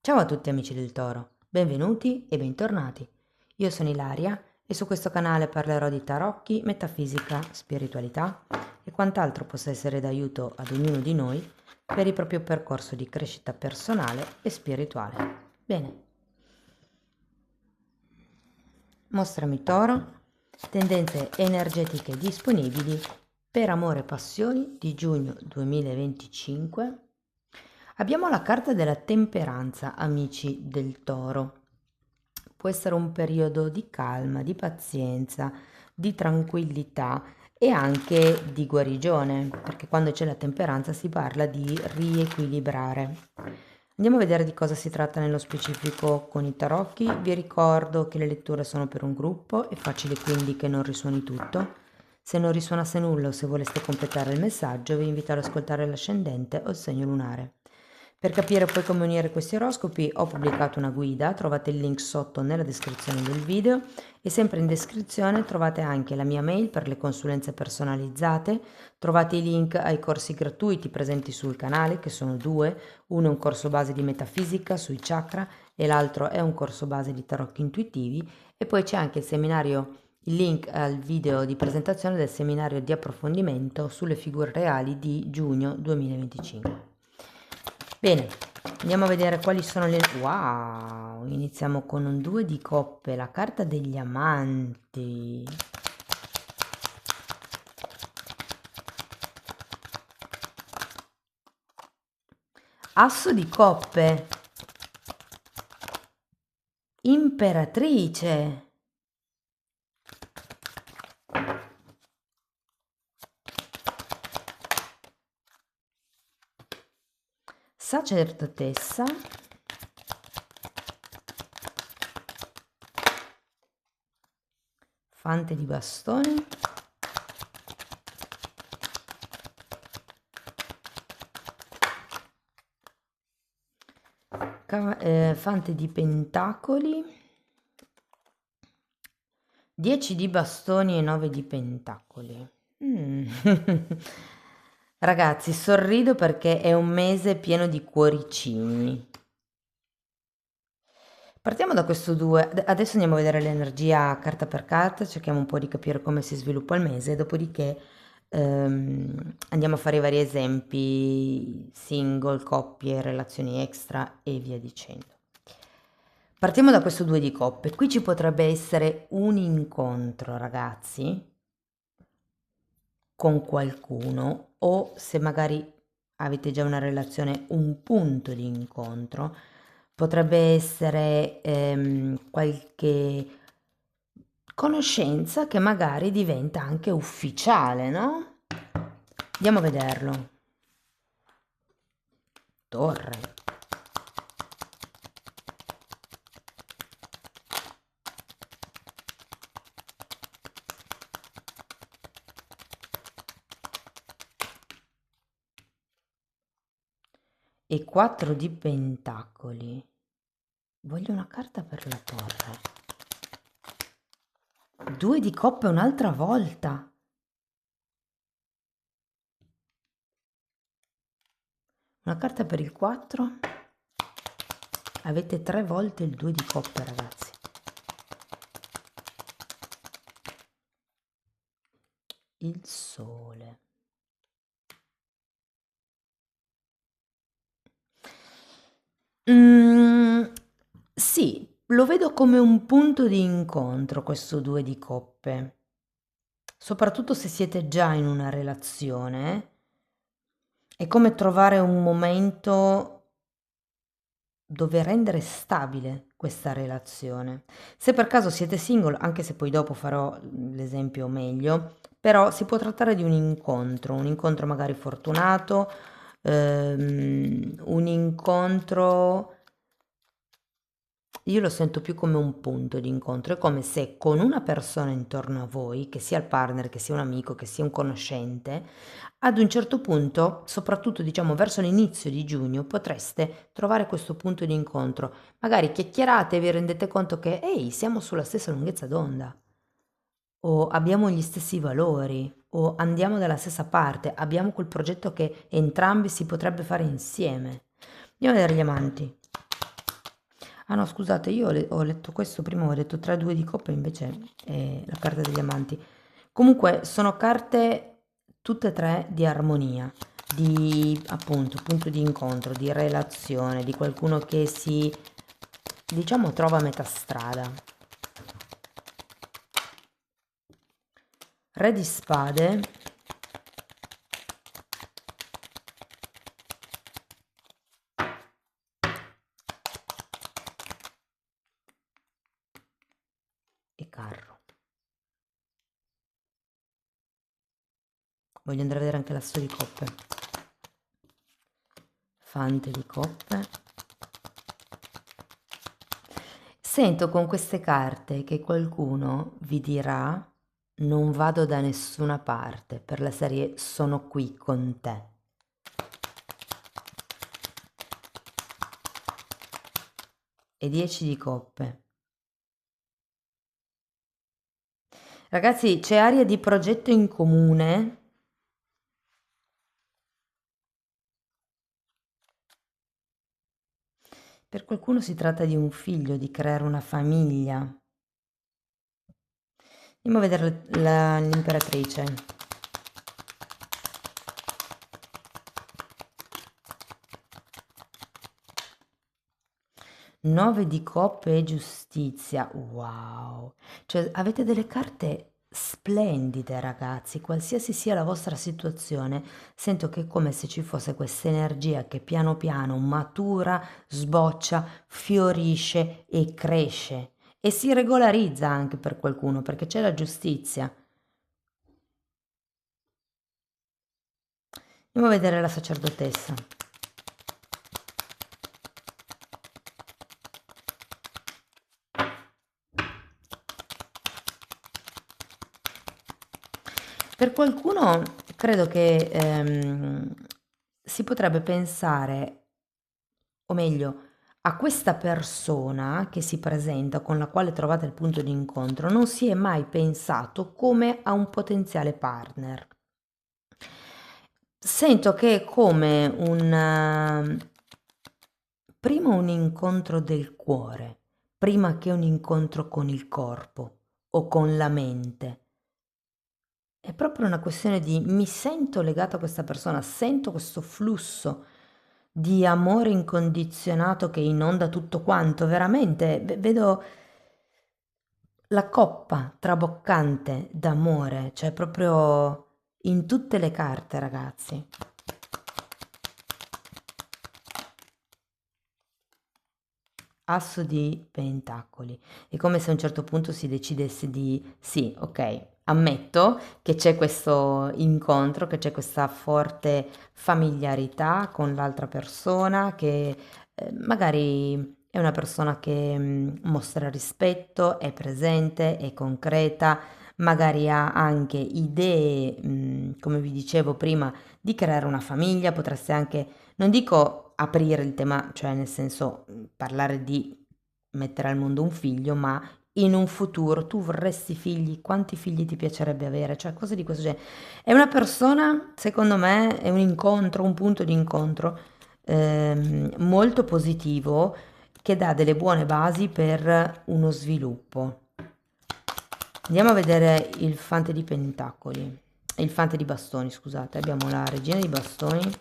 Ciao a tutti amici del Toro, benvenuti e bentornati. Io sono Ilaria e su questo canale parlerò di tarocchi, metafisica, spiritualità e quant'altro possa essere d'aiuto ad ognuno di noi per il proprio percorso di crescita personale e spirituale. Bene, mostrami Toro, tendenze energetiche disponibili per amore e passioni di giugno 2025. Abbiamo la carta della temperanza, amici del Toro. Può essere un periodo di calma, di pazienza, di tranquillità e anche di guarigione, perché quando c'è la temperanza si parla di riequilibrare. Andiamo a vedere di cosa si tratta nello specifico con i tarocchi. Vi ricordo che le letture sono per un gruppo, è facile quindi che non risuoni tutto. Se non risuonasse nulla o se voleste completare il messaggio, vi invito ad ascoltare l'ascendente o il segno lunare. Per capire poi come unire questi oroscopi ho pubblicato una guida, trovate il link sotto nella descrizione del video e sempre in descrizione trovate anche la mia mail per le consulenze personalizzate, trovate i link ai corsi gratuiti presenti sul canale che sono due, uno è un corso base di metafisica sui chakra e l'altro è un corso base di tarocchi intuitivi e poi c'è anche il link al video di presentazione del seminario di approfondimento sulle figure reali di giugno 2025. Bene, andiamo a vedere quali sono le... Wow, iniziamo con un 2 di coppe, la carta degli amanti. Asso di coppe, imperatrice. Sacerdotessa, fante di bastoni, fante di pentacoli, 10 di bastoni e 9 di pentacoli. Ragazzi, sorrido perché è un mese pieno di cuoricini. Partiamo da questo 2, adesso andiamo a vedere l'energia carta per carta, cerchiamo un po' di capire come si sviluppa il mese, dopodiché andiamo a fare i vari esempi, single, coppie, relazioni extra e via dicendo. Partiamo da questo 2 di coppe, qui ci potrebbe essere un incontro, ragazzi, con qualcuno o se magari avete già una relazione, un punto di incontro. Potrebbe essere qualche conoscenza che magari diventa anche ufficiale, no? Andiamo a vederlo. Torre. E 4 di pentacoli. Voglio una carta per la torre. 2 di coppe un'altra volta. Una carta per il 4. Avete 3 volte il 2 di coppe, ragazzi. Il sole. Sì, lo vedo come un punto di incontro questo 2 di coppe, soprattutto se siete già in una relazione. È come trovare un momento dove rendere stabile questa relazione. Se per caso siete single, anche se poi dopo farò l'esempio meglio, però si può trattare di un incontro magari fortunato, un incontro, io lo sento più come un punto di incontro, è come se con una persona intorno a voi, che sia il partner, che sia un amico, che sia un conoscente, ad un certo punto, soprattutto diciamo verso l'inizio di giugno, potreste trovare questo punto di incontro. Magari chiacchierate e vi rendete conto che, ehi, siamo sulla stessa lunghezza d'onda, o abbiamo gli stessi valori, o andiamo dalla stessa parte, abbiamo quel progetto che entrambi si potrebbe fare insieme. Andiamo a vedere gli amanti. Ah no, scusate, io ho letto questo prima, ho detto 3-2 di coppe, invece è la carta degli amanti. Comunque sono carte tutte e tre di armonia, di appunto punto di incontro, di relazione, di qualcuno che si, diciamo, trova a metà strada. Re di spade. E carro. Voglio andare a vedere anche l'asso di coppe. Fante di coppe. Sento con queste carte che qualcuno vi dirà non vado da nessuna parte, per la serie sono qui con te. E 10 di coppe. Ragazzi, c'è aria di progetto in comune. Per qualcuno si tratta di un figlio, di creare una famiglia. Andiamo a vedere l'imperatrice. Nove di coppe e giustizia. Wow. Cioè, avete delle carte splendide, ragazzi. Qualsiasi sia la vostra situazione, sento che è come se ci fosse questa energia che piano piano matura, sboccia, fiorisce e cresce. E si regolarizza anche per qualcuno, perché c'è la giustizia. Andiamo a vedere la sacerdotessa. Per qualcuno credo che si potrebbe pensare, o meglio, a questa persona che si presenta, con la quale trovate il punto di incontro, non si è mai pensato come a un potenziale partner. Sento che è come prima un incontro del cuore, prima che un incontro con il corpo o con la mente. È proprio una questione di mi sento legato a questa persona, sento questo flusso di amore incondizionato che inonda tutto quanto, veramente vedo la coppa traboccante d'amore, cioè proprio in tutte le carte, ragazzi. Asso di pentacoli. È come se a un certo punto si decidesse di sì, ok, ammetto che c'è questo incontro, che c'è questa forte familiarità con l'altra persona, che magari è una persona che mostra rispetto, è presente, è concreta, magari ha anche idee, come vi dicevo prima, di creare una famiglia, potreste anche, non dico aprire il tema, cioè nel senso parlare di mettere al mondo un figlio, ma in un futuro tu vorresti figli, quanti figli ti piacerebbe avere, cioè cose di questo genere. È una persona, secondo me, è un incontro, un punto di incontro molto positivo che dà delle buone basi per uno sviluppo. Andiamo a vedere il fante di pentacoli, il fante di bastoni, scusate, abbiamo la regina di bastoni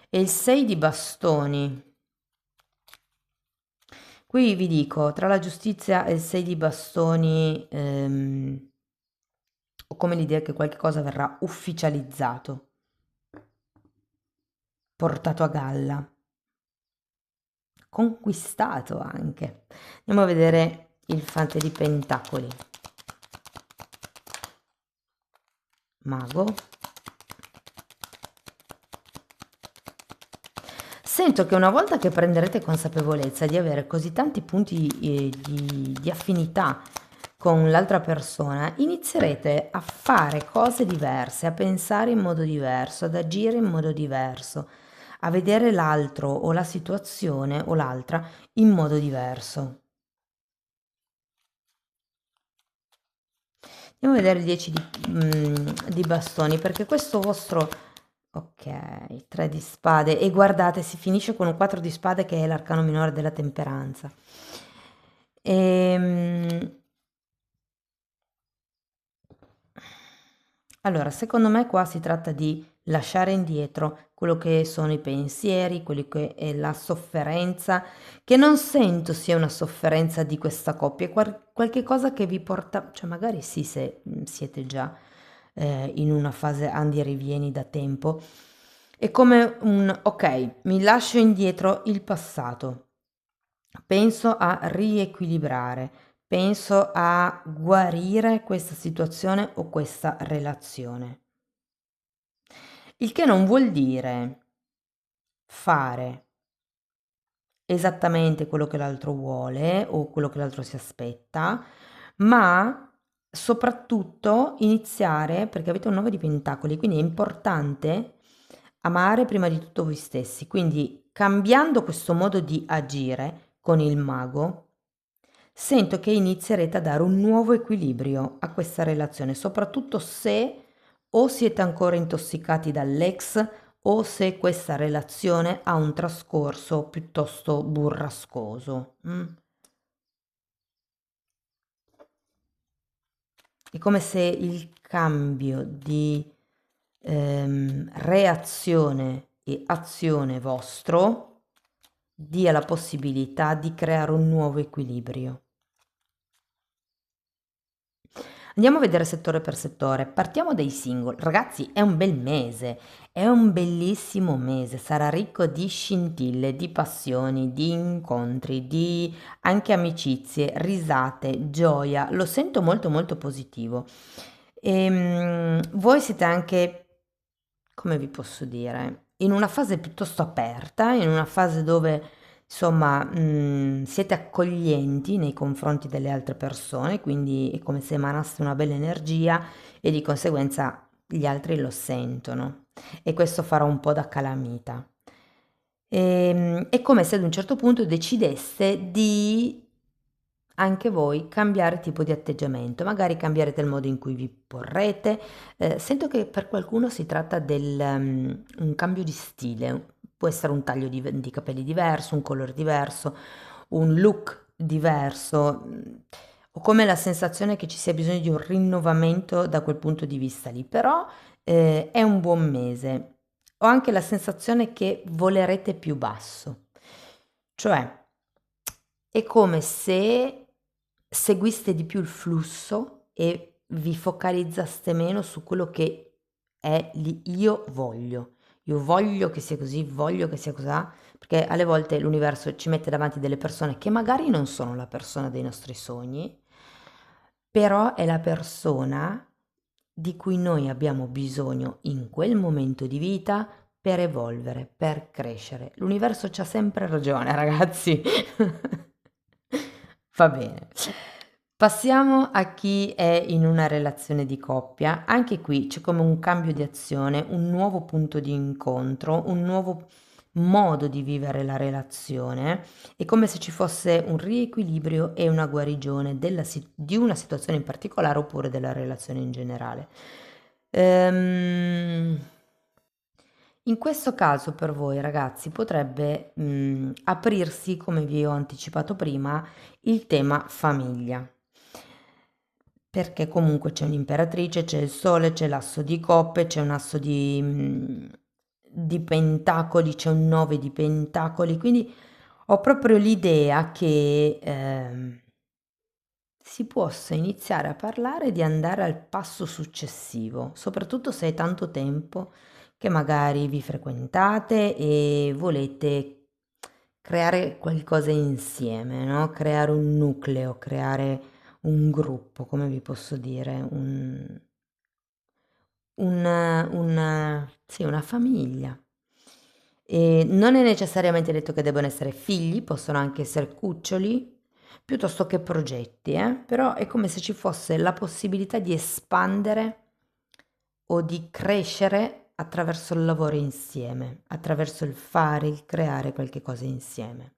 e il 6 di bastoni. Qui vi dico, tra la giustizia e il 6 di bastoni, ho come l'idea che qualche cosa verrà ufficializzato, portato a galla, conquistato anche. Andiamo a vedere il fante di pentacoli. Mago. Sento che una volta che prenderete consapevolezza di avere così tanti punti di affinità con l'altra persona, inizierete a fare cose diverse, a pensare in modo diverso, ad agire in modo diverso, a vedere l'altro o la situazione o l'altra in modo diverso. Andiamo a vedere il 10 di bastoni, perché questo vostro Ok, 3 di spade e guardate, si finisce con un 4 di spade che è l'arcano minore della temperanza. Ehm, Allora, secondo me qua si tratta di lasciare indietro quello che sono i pensieri, quelli che è la sofferenza, che non sento sia una sofferenza di questa coppia, è qualche cosa che vi porta, cioè magari sì se siete già in una fase andi e rivieni da tempo, è come un ok, mi lascio indietro il passato, penso a riequilibrare, penso a guarire questa situazione o questa relazione. Il che non vuol dire fare esattamente quello che l'altro vuole o quello che l'altro si aspetta, ma soprattutto iniziare, perché avete un 9 di pentacoli, quindi è importante amare prima di tutto voi stessi. Quindi cambiando questo modo di agire con il mago, sento che inizierete a dare un nuovo equilibrio a questa relazione, soprattutto se o siete ancora intossicati dall'ex o se questa relazione ha un trascorso piuttosto burrascoso. È come se il cambio di reazione e azione vostro dia la possibilità di creare un nuovo equilibrio. Andiamo a vedere settore per settore. Partiamo dai single. Ragazzi, è un bel mese, è un bellissimo mese. Sarà ricco di scintille, di passioni, di incontri, di anche amicizie, risate, gioia. Lo sento molto molto positivo. Voi siete anche, come vi posso dire, in una fase piuttosto aperta, in una fase dove insomma, siete accoglienti nei confronti delle altre persone, quindi è come se emanaste una bella energia e di conseguenza gli altri lo sentono e questo farà un po' da calamita. È come se ad un certo punto decideste di anche voi cambiare tipo di atteggiamento, magari cambierete il modo in cui vi porrete. Sento che per qualcuno si tratta del un cambio di stile, può essere un taglio di capelli diverso, un colore diverso, un look diverso. Ho come la sensazione che ci sia bisogno di un rinnovamento da quel punto di vista lì, però è un buon mese. Ho anche la sensazione che volerete più basso, cioè è come se seguiste di più il flusso e vi focalizzaste meno su quello che è io voglio. Io voglio che sia così, voglio che sia così, perché alle volte l'universo ci mette davanti delle persone che magari non sono la persona dei nostri sogni, però è la persona di cui noi abbiamo bisogno in quel momento di vita per evolvere, per crescere. L'universo c'ha sempre ragione, ragazzi. Va bene. Passiamo a chi è in una relazione di coppia. Anche qui c'è come un cambio di azione, un nuovo punto di incontro, un nuovo modo di vivere la relazione. È come se ci fosse un riequilibrio e una guarigione di una situazione in particolare oppure della relazione in generale. Ehm, In questo caso per voi ragazzi potrebbe aprirsi, come vi ho anticipato prima, il tema famiglia. Perché comunque c'è un'imperatrice, c'è il sole, c'è l'asso di coppe, c'è un asso di pentacoli, c'è un 9 di pentacoli, quindi ho proprio l'idea che si possa iniziare a parlare di andare al passo successivo, soprattutto se è tanto tempo che magari vi frequentate e volete creare qualcosa insieme, no? Creare un nucleo, creare un gruppo, come vi posso dire, sì, una famiglia. E non è necessariamente detto che debbano essere figli, possono anche essere cuccioli, piuttosto che progetti, però è come se ci fosse la possibilità di espandere o di crescere attraverso il lavoro insieme, attraverso il fare, il creare qualche cosa insieme.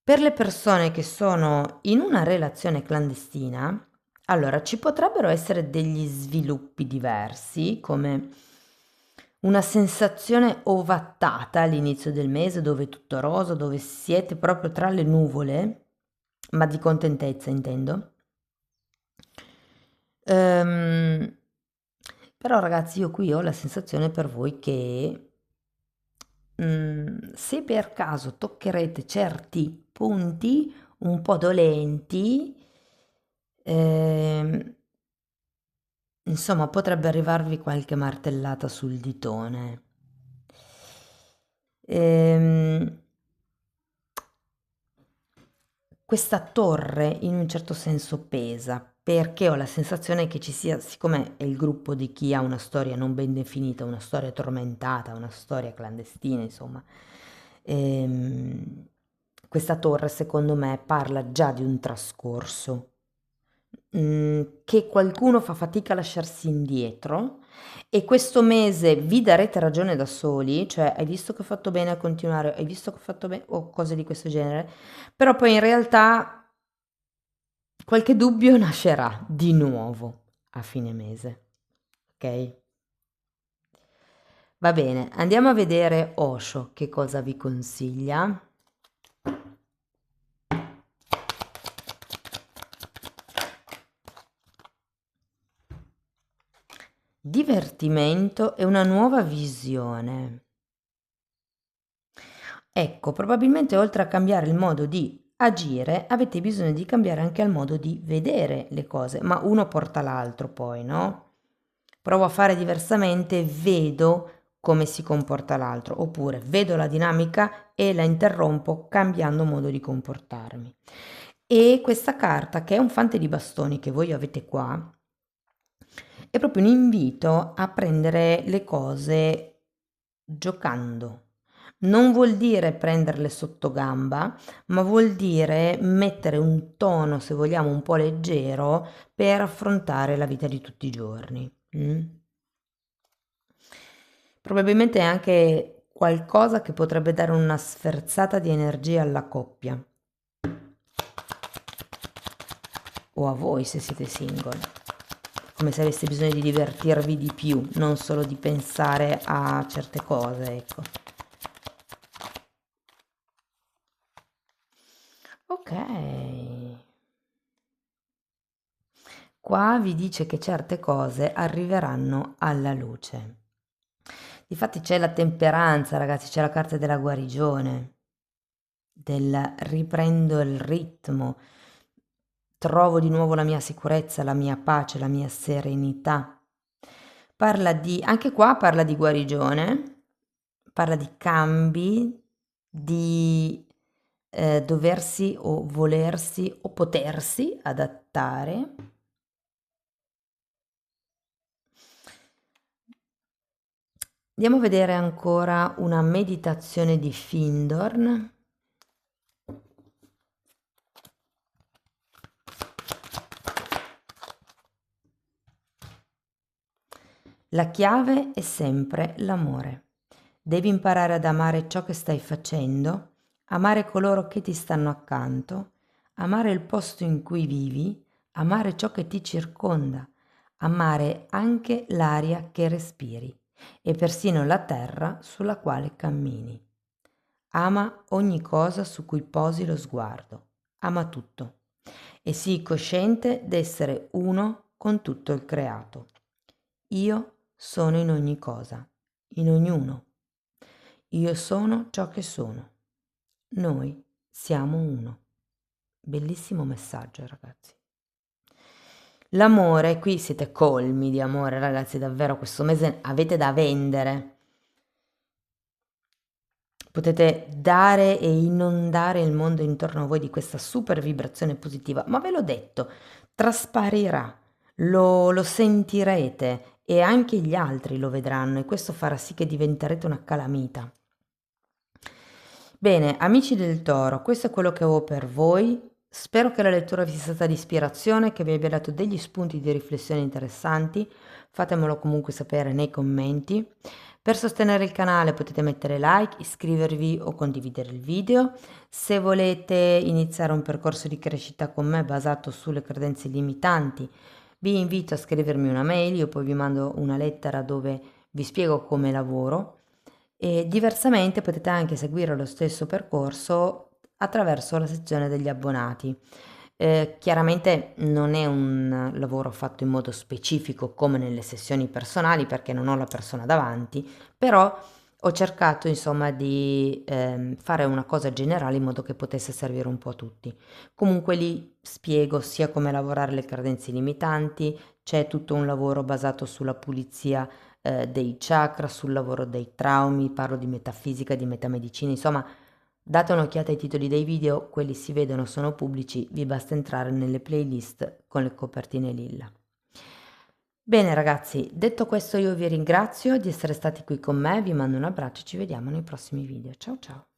Per le persone che sono in una relazione clandestina, Allora, ci potrebbero essere degli sviluppi diversi, come una sensazione ovattata all'inizio del mese, dove è tutto rosa, dove siete proprio tra le nuvole, ma di contentezza intendo. Ehm, Però ragazzi, io qui ho la sensazione per voi che se per caso toccherete certi punti un po' dolenti, ehm, insomma, potrebbe arrivarvi qualche martellata sul ditone. Ehm, Questa torre in un certo senso pesa, perché ho la sensazione che ci sia, siccome è il gruppo di chi ha una storia non ben definita, una storia tormentata, una storia clandestina, insomma, ehm, questa torre secondo me parla già di un trascorso, che qualcuno fa fatica a lasciarsi indietro e questo mese vi darete ragione da soli, cioè hai visto che ho fatto bene a continuare, hai visto che ho fatto bene o cose di questo genere, però poi in realtà qualche dubbio nascerà di nuovo a fine mese, ok? Va bene, andiamo a vedere Osho che cosa vi consiglia. Divertimento e una nuova visione. Ecco, probabilmente oltre a cambiare il modo di agire, avete bisogno di cambiare anche il modo di vedere le cose, ma uno porta l'altro poi, no? Provo a fare diversamente, vedo come si comporta l'altro, oppure vedo la dinamica e la interrompo cambiando modo di comportarmi. E questa carta, che è un fante di bastoni che voi avete qua, è proprio un invito a prendere le cose giocando. Non vuol dire prenderle sotto gamba, ma vuol dire mettere un tono, se vogliamo, un po' leggero per affrontare la vita di tutti i giorni. Probabilmente è anche qualcosa che potrebbe dare una sferzata di energia alla coppia o a voi se siete single, come se aveste bisogno di divertirvi di più, non solo di pensare a certe cose, ecco. Ok. Qua vi dice che certe cose arriveranno alla luce. Difatti c'è la temperanza, ragazzi, c'è la carta della guarigione, del riprendo il ritmo, trovo di nuovo la mia sicurezza, la mia pace, la mia serenità. Parla di, anche qua parla di guarigione, parla di cambi, di doversi o volersi o potersi adattare. Andiamo a vedere ancora una meditazione di Findorn. La chiave è sempre l'amore. Devi imparare ad amare ciò che stai facendo, amare coloro che ti stanno accanto, amare il posto in cui vivi, amare ciò che ti circonda, amare anche l'aria che respiri e persino la terra sulla quale cammini. Ama ogni cosa su cui posi lo sguardo, ama tutto e sii cosciente d'essere uno con tutto il creato. Io sono in ogni cosa, in ognuno. Io sono ciò che sono. Noi siamo uno. Bellissimo messaggio, ragazzi. L'amore, qui siete colmi di amore, ragazzi, davvero questo mese avete da vendere. Potete dare e inondare il mondo intorno a voi di questa super vibrazione positiva, ma ve l'ho detto, trasparirà, lo sentirete e anche gli altri lo vedranno e questo farà sì che diventerete una calamita. Bene, amici del Toro, questo è quello che avevo per voi. Spero che la lettura vi sia stata di ispirazione, che vi abbia dato degli spunti di riflessione interessanti. Fatemelo comunque sapere nei commenti. Per sostenere il canale potete mettere like, iscrivervi o condividere il video. Se volete iniziare un percorso di crescita con me basato sulle credenze limitanti, vi invito a scrivermi una mail, io poi vi mando una lettera dove vi spiego come lavoro, e diversamente potete anche seguire lo stesso percorso attraverso la sezione degli abbonati. Chiaramente non è un lavoro fatto in modo specifico come nelle sessioni personali perché non ho la persona davanti, però ho cercato insomma di fare una cosa generale in modo che potesse servire un po' a tutti. Comunque lì spiego sia come lavorare le credenze limitanti, c'è tutto un lavoro basato sulla pulizia dei chakra, sul lavoro dei traumi, parlo di metafisica, di metamedicina, insomma date un'occhiata ai titoli dei video, quelli si vedono, sono pubblici, vi basta entrare nelle playlist con le copertine lilla. Bene ragazzi, detto questo io vi ringrazio di essere stati qui con me, vi mando un abbraccio e ci vediamo nei prossimi video. Ciao ciao!